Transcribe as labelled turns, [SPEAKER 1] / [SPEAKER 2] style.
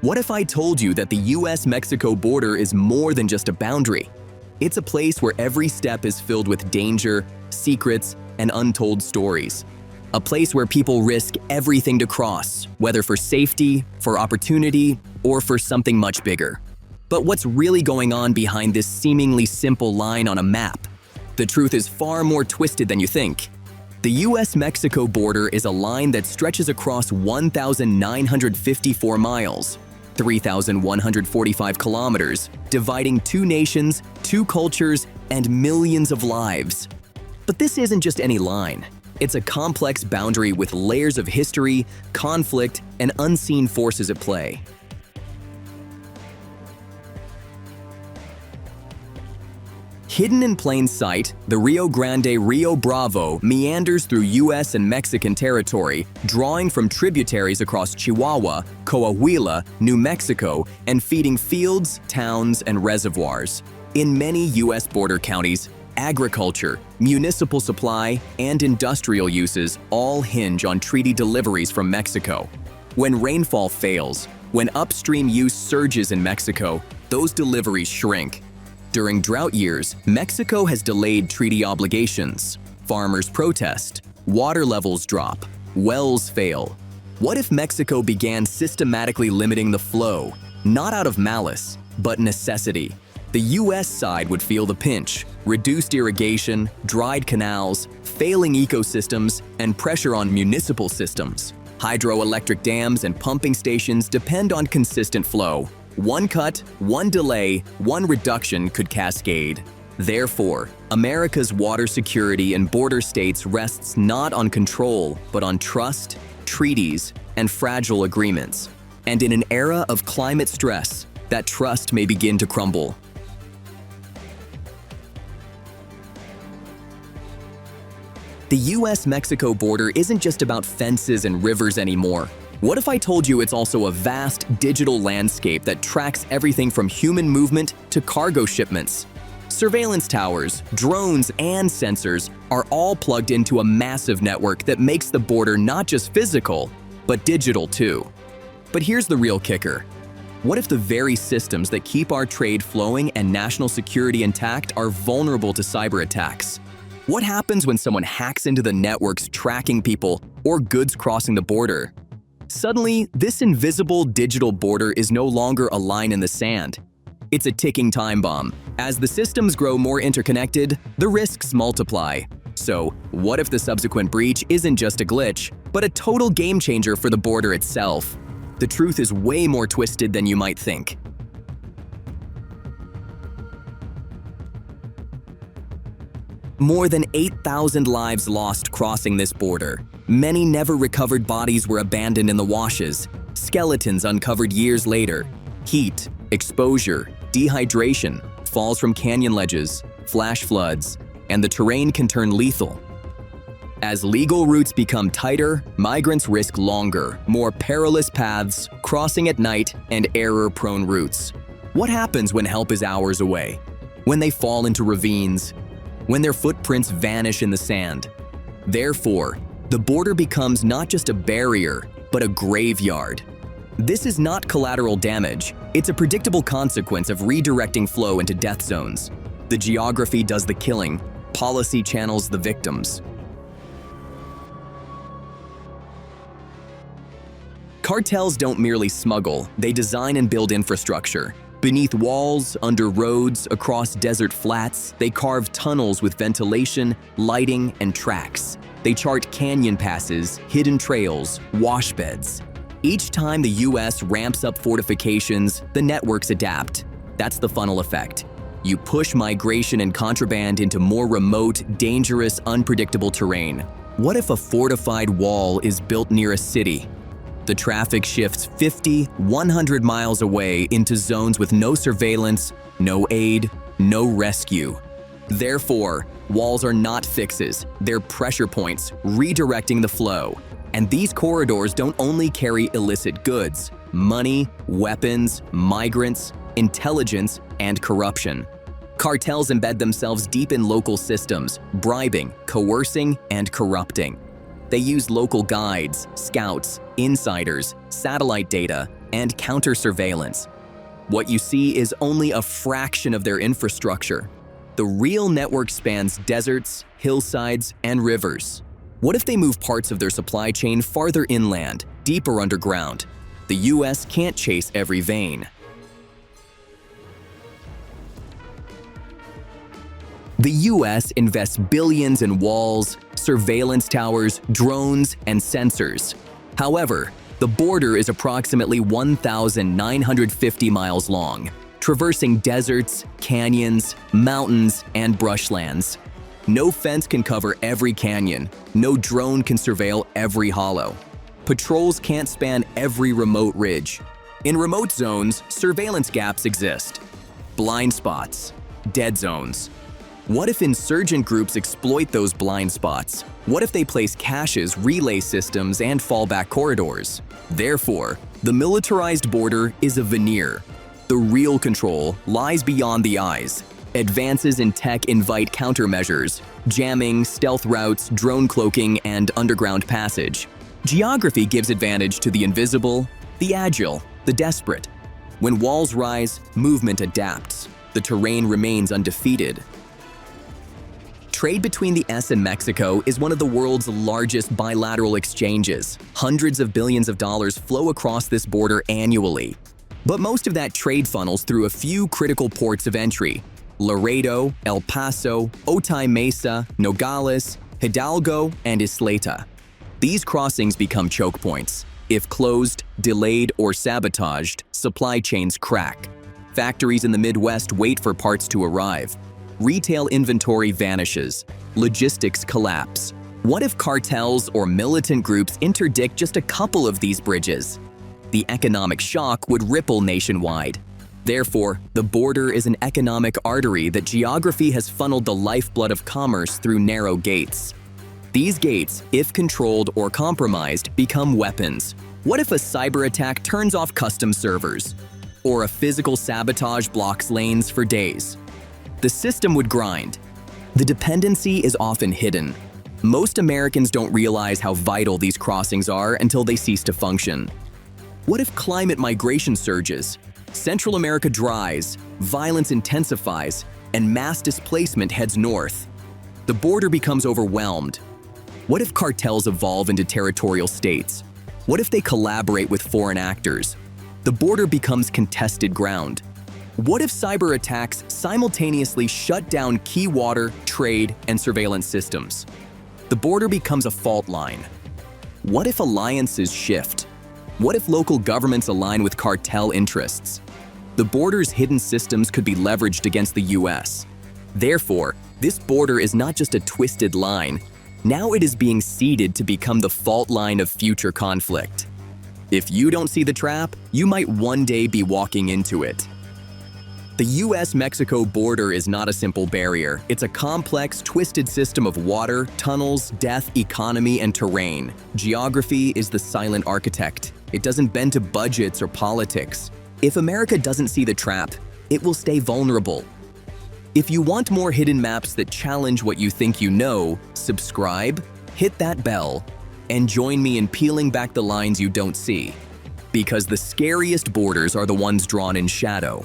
[SPEAKER 1] What if I told you that the U.S. Mexico border is more than just a boundary? It's a place where every step is filled with danger, secrets, and untold stories. A place where people risk everything to cross, whether for safety, for opportunity, or for something much bigger. But what's really going on behind this seemingly simple line on a map? The truth is far more twisted than you think. The U.S. Mexico border is a line that stretches across 1,954 miles, 3,145 kilometers, dividing two nations, two cultures, and millions of lives. But this isn't just any line. It's a complex boundary with layers of history, conflict, and unseen forces at play. Hidden in plain sight, the Rio Grande-Rio Bravo meanders through U.S. and Mexican territory, drawing from tributaries across Chihuahua, Coahuila, New Mexico, and feeding fields, towns, and reservoirs. In many U.S. border counties, agriculture, municipal supply, and industrial uses all hinge on treaty deliveries from Mexico. When rainfall fails, when upstream use surges in Mexico, those deliveries shrink. During drought years, Mexico has delayed treaty obligations. Farmers protest, water levels drop, wells fail. What if Mexico began systematically limiting the flow, not out of malice, but necessity? The U.S. side would feel the pinch: reduced irrigation, dried canals, failing ecosystems, and pressure on municipal systems. Hydroelectric dams and pumping stations depend on consistent flow. One cut, one delay, one reduction could cascade. Therefore, America's water security in border states rests not on control, but on trust, treaties, and fragile agreements. And in an era of climate stress, that trust may begin to crumble. The U.S.-Mexico border isn't just about fences and rivers anymore. What if I told you it's also a vast digital landscape that tracks everything from human movement to cargo shipments? Surveillance towers, drones, and sensors are all plugged into a massive network that makes the border not just physical, but digital too. But here's the real kicker. What if the very systems that keep our trade flowing and national security intact are vulnerable to cyber attacks? What happens when someone hacks into the networks tracking people or goods crossing the border? Suddenly, this invisible digital border is no longer a line in the sand. It's a ticking time bomb. As the systems grow more interconnected, the risks multiply. So, what if the subsequent breach isn't just a glitch, but a total game changer for the border itself? The truth is way more twisted than you might think. More than 8,000 lives lost crossing this border. Many never recovered bodies were abandoned in the washes, skeletons uncovered years later. Heat, exposure, dehydration, falls from canyon ledges, flash floods, and the terrain can turn lethal. As legal routes become tighter, migrants risk longer, more perilous paths, crossing at night, and error-prone routes. What happens when help is hours away? When they fall into ravines? When their footprints vanish in the sand? Therefore, the border becomes not just a barrier, but a graveyard. This is not collateral damage. It's a predictable consequence of redirecting flow into death zones. The geography does the killing, policy channels the victims. Cartels don't merely smuggle, they design and build infrastructure. Beneath walls, under roads, across desert flats, they carve tunnels with ventilation, lighting, and tracks. They chart canyon passes, hidden trails, wash beds. Each time the U.S. ramps up fortifications, the networks adapt. That's the funnel effect. You push migration and contraband into more remote, dangerous, unpredictable terrain. What if a fortified wall is built near a city? The traffic shifts 50, 100 miles away into zones with no surveillance, no aid, no rescue. Therefore, walls are not fixes, they're pressure points, redirecting the flow. And these corridors don't only carry illicit goods, money, weapons, migrants, intelligence, and corruption. Cartels embed themselves deep in local systems, bribing, coercing, and corrupting. They use local guides, scouts, insiders, satellite data, and counter-surveillance. What you see is only a fraction of their infrastructure. The real network spans deserts, hillsides, and rivers. What if they move parts of their supply chain farther inland, deeper underground? The U.S. can't chase every vein. The U.S. invests billions in walls, surveillance towers, drones, and sensors. However, the border is approximately 1,950 miles long, traversing deserts, canyons, mountains, and brushlands. No fence can cover every canyon. No drone can surveil every hollow. Patrols can't span every remote ridge. In remote zones, surveillance gaps exist. Blind spots, dead zones. What if insurgent groups exploit those blind spots? What if they place caches, relay systems, and fallback corridors? Therefore, the militarized border is a veneer. The real control lies beyond the eyes. Advances in tech invite countermeasures: jamming, stealth routes, drone cloaking, and underground passage. Geography gives advantage to the invisible, the agile, the desperate. When walls rise, movement adapts. The terrain remains undefeated. Trade between the U.S. and Mexico is one of the world's largest bilateral exchanges. Hundreds of billions of dollars flow across this border annually. But most of that trade funnels through a few critical ports of entry: Laredo, El Paso, Otay Mesa, Nogales, Hidalgo, and Isleta. These crossings become choke points. If closed, delayed, or sabotaged, supply chains crack. Factories in the Midwest wait for parts to arrive. Retail inventory vanishes. Logistics collapse. What if cartels or militant groups interdict just a couple of these bridges? The economic shock would ripple nationwide. Therefore, the border is an economic artery that geography has funneled the lifeblood of commerce through narrow gates. These gates, if controlled or compromised, become weapons. What if a cyber attack turns off custom servers? Or a physical sabotage blocks lanes for days? The system would grind. The dependency is often hidden. Most Americans don't realize how vital these crossings are until they cease to function. What if climate migration surges? Central America dries, violence intensifies, and mass displacement heads north. The border becomes overwhelmed. What if cartels evolve into territorial states? What if they collaborate with foreign actors? The border becomes contested ground. What if cyber attacks simultaneously shut down key water, trade, and surveillance systems? The border becomes a fault line. What if alliances shift? What if local governments align with cartel interests? The border's hidden systems could be leveraged against the U.S. Therefore, this border is not just a twisted line. Now it is being seeded to become the fault line of future conflict. If you don't see the trap, you might one day be walking into it. The U.S. Mexico border is not a simple barrier. It's a complex, twisted system of water, tunnels, death, economy, and terrain. Geography is the silent architect. It doesn't bend to budgets or politics. If America doesn't see the trap, it will stay vulnerable. If you want more hidden maps that challenge what you think you know, subscribe, hit that bell, and join me in peeling back the lines you don't see. Because the scariest borders are the ones drawn in shadow.